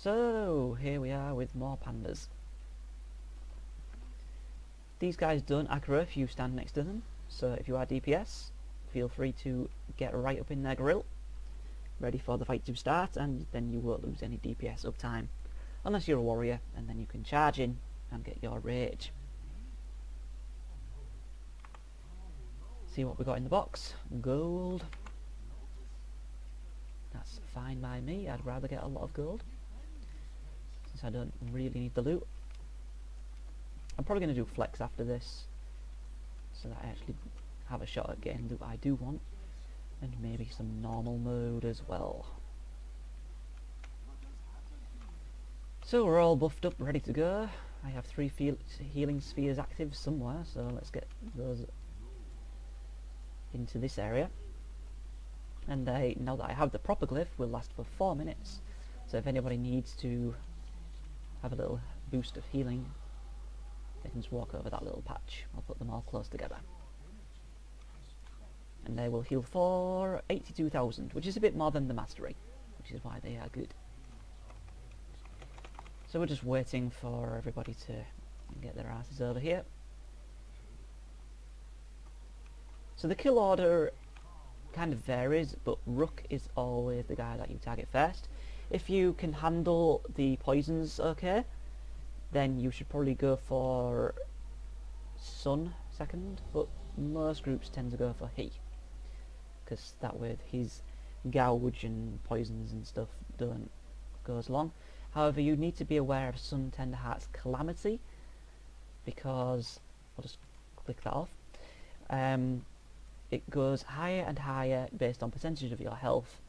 So, here we are with more pandas. These guys don't aggro if you stand next to them, so if you are DPS, feel free to get right up in their grill, ready for the fight to start, and then you won't lose any DPS uptime. Unless you're a warrior, and then you can charge in and get your rage. See what we got in the box. Gold. That's fine by me, I'd rather get a lot of gold, since I don't really need the loot. I'm probably going to do flex after this, so that I actually have a shot at getting loot I do want, and maybe some normal mode as well. So we're all buffed up, ready to go. I have 3 healing spheres active somewhere, so let's get those into this area. And now that I have the proper glyph, will last for 4 minutes, so if anybody needs to have a little boost of healing, they can just walk over that little patch. I'll put them all close together. And they will heal for 82,000, which is a bit more than the mastery, which is why they are good. So we're just waiting for everybody to get their asses over here. So the kill order kind of varies, but Rook is always the guy that you target first. If you can handle the poisons okay, then you should probably go for Sun second, but most groups tend to go for He, because that way his gouge and poisons and stuff don't go as long. However, you need to be aware of Sun Tender Heart's Calamity, because I'll just click that off. It goes higher and higher based on percentage of your health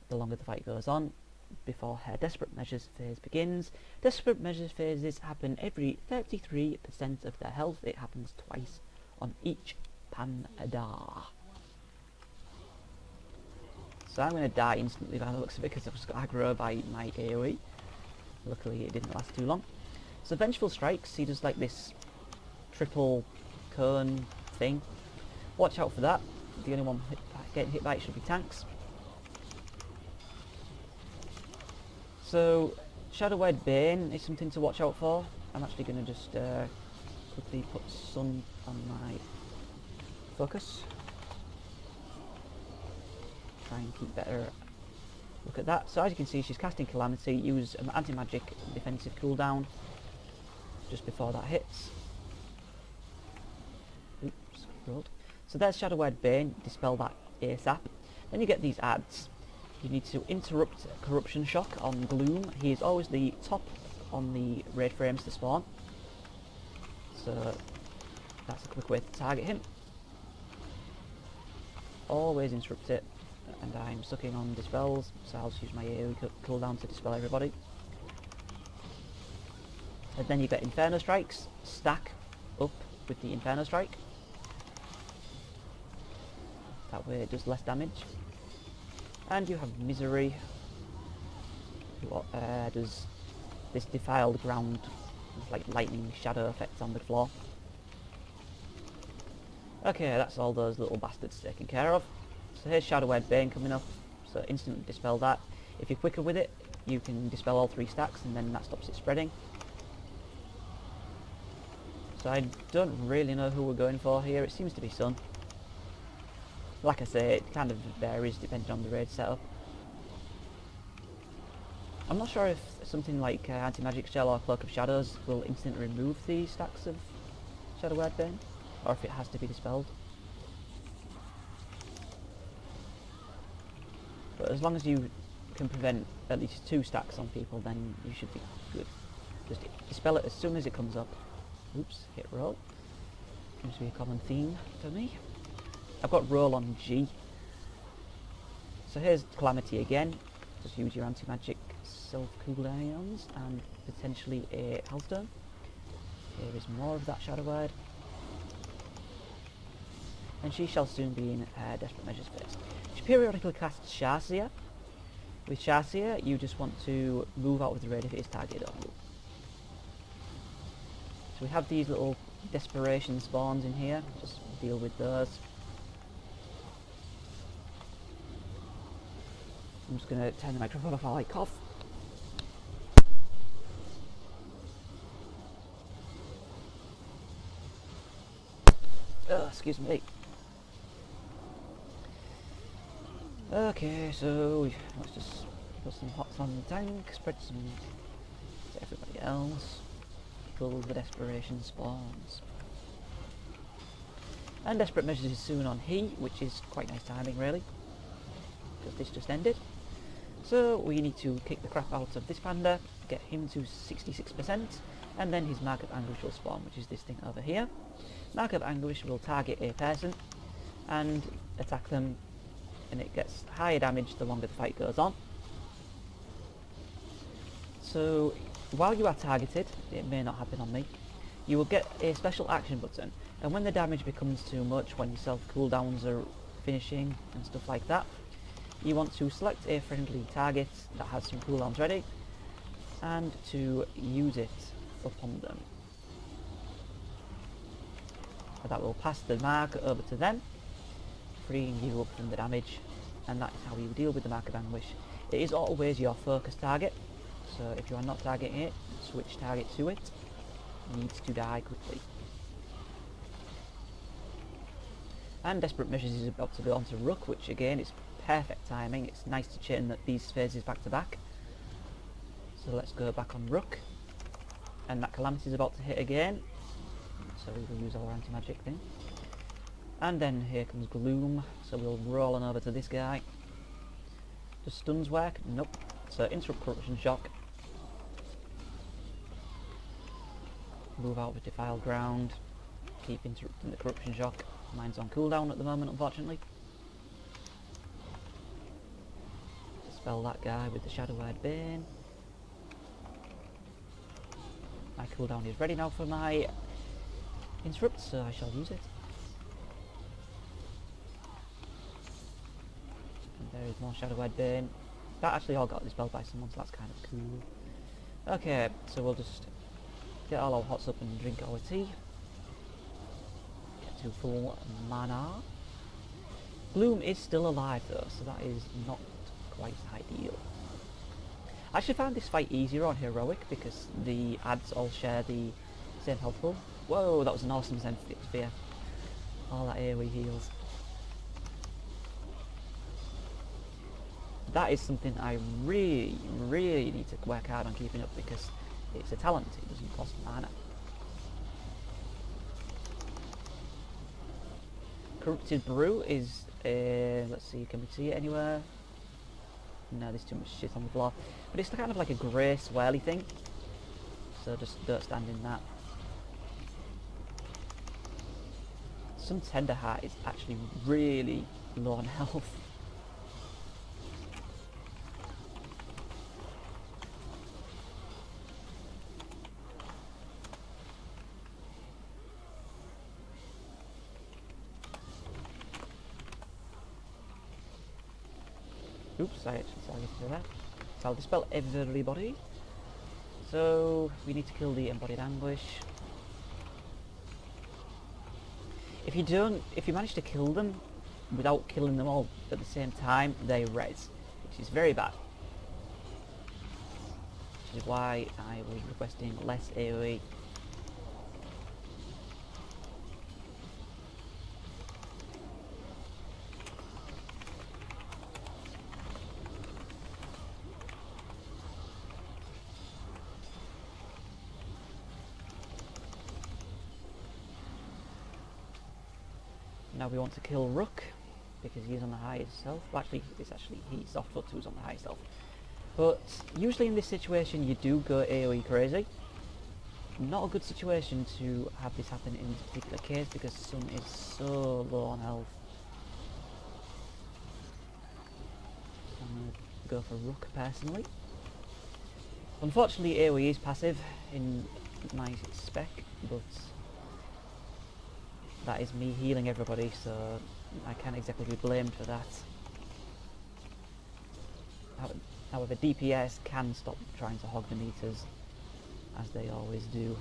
the longer the fight goes on, before her Desperate Measures phase begins. Desperate Measures phases happen every 33% of their health. It happens twice on each Panda. So I'm going to die instantly by the looks of it, because I was got aggro by my AoE. Luckily it didn't last too long. So Vengeful Strikes, he does like this triple cone thing. Watch out for that. The only one getting hit by it should be tanks. So Shadow-Wed Bane is something to watch out for. I'm actually going to just quickly put Sun on my focus. Try and keep better look at that. So as you can see, she's casting Calamity. Use an anti-magic defensive cooldown just before that hits. Oops, rolled. So there's Shadow-Wed Bane, dispel that ASAP. Then you get these ads. You need to interrupt Corruption Shock on Gloom. He is always the top on the raid frames to spawn, so that's a quick way to target him. Always interrupt it, and I'm sucking on dispels, so I'll just use my AoE cooldown to dispel everybody. And then you get Inferno Strikes, stack up with the Inferno Strike. That way it does less damage. And you have Misery, who does this defiled ground with like lightning shadow effects on the floor. Okay, that's all those little bastards taken care of. So here's Shadow-Wed Bane coming up, so instantly dispel that. If you're quicker with it, you can dispel all 3 stacks, and then that stops it spreading. So I don't really know who we're going for here. It seems to be Sun. Like I say, it kind of varies depending on the raid setup. I'm not sure if something like Anti-Magic Shell or Cloak of Shadows will instantly remove the stacks of Shadow-Wed Bane, or if it has to be dispelled. But as long as you can prevent at least 2 stacks on people, then you should be good. Just dispel it as soon as it comes up. Oops, hit roll. Seems to be a common theme for me. I've got roll on G. So here's Calamity again. Just use your anti-magic self-cooldowns and potentially a Hellstone. Here is more of that Shadow-Wed. And she shall soon be in Desperate Measures phase. She periodically casts Sharsia. With Sharsia, you just want to move out of the raid if it is targeted on you. So we have these little desperation spawns in here. Just deal with those. I'm just going to turn the microphone off while I cough. excuse me. Okay, so let's just put some hots on the tank, spread some to everybody else, kill the desperation spawns. And desperate measures is soon on he, which is quite nice timing really, because this just ended. So we need to kick the crap out of this panda, get him to 66%, and then his Mark of Anguish will spawn, which is this thing over here. Mark of Anguish will target a person and attack them, and it gets higher damage the longer the fight goes on. So while you are targeted, it may not happen on me, you will get a special action button, and when the damage becomes too much, when your self cooldowns are finishing and stuff like that, you want to select a friendly target that has some cooldowns ready and to use it upon them. So that will pass the mark over to them, freeing you up from the damage, and that is how you deal with the Mark of Anguish. It is always your focus target, so if you are not targeting it, switch target to it. It needs to die quickly. And Desperate Measures is about to go on to Rook, which again is perfect timing. It's nice to chain these phases back to back. So let's go back on Rook. And that Calamity is about to hit again, so we will use our anti-magic thing. And then here comes Gloom, so we'll roll on over to this guy. Does stuns work? Nope. So interrupt Corruption Shock. Move out with Defiled Ground. Keep interrupting the Corruption Shock. Mine's on cooldown at the moment, unfortunately. Dispel that guy with the Shadow-Word Bane. My cooldown is ready now for my interrupt, so I shall use it. And there is more Shadow-Word Bane. That actually all got dispelled by someone, so that's kind of cool. Okay, so we'll just get all our hots up and drink our tea. Get to full mana. Gloom is still alive though, so that is not quite ideal. I actually found this fight easier on Heroic because the ads all share the same health pool. Whoa, that was an awesome sensitive sphere. All that AoE heals. That is something I really need to work hard on keeping up because it's a talent, it doesn't cost mana. Corrupted Brew is, let's see, can we see it anywhere? No, there's too much shit on the floor. But it's kind of like a grey swirly thing. So just don't stand in that. Some Tender Heart is actually really low on health. Oops, I actually targeted that. So I'll dispel everybody. So we need to kill the Embodied Anguish. If you manage to kill them without killing them all at the same time, they res, which is very bad. Which is why I was requesting less AoE. Now we want to kill Rook, because he's on the highest health. Well, actually, he's Softfoot who's on the highest health. But usually in this situation you do go AoE crazy. Not a good situation to have this happen in this particular case because Sun is so low on health. I'm going to go for Rook personally. Unfortunately AoE is passive in my spec, but that is me healing everybody, so I can't exactly be blamed for that. However, DPS can stop trying to hog the meters, as they always do.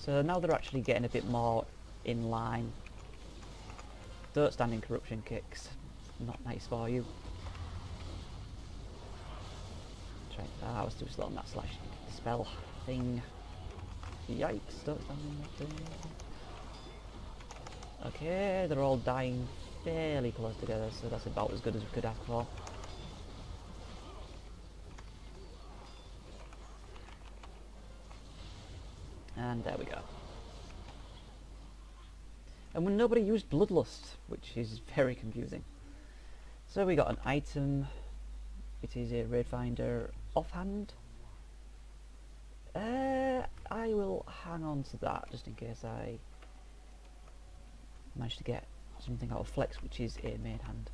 So now they're actually getting a bit more in line. Don't stand in corruption kicks, not nice for you. Right, I was too slow on that slash spell thing. Yikes, don't stand in that thing. Okay, they're all dying fairly close together, so that's about as good as we could ask for. And there we go. And when nobody used Bloodlust, which is very confusing. So we got an item. It is a raid finder offhand. I will hang on to that just in case I manage to get something out of flex, which is a main hand.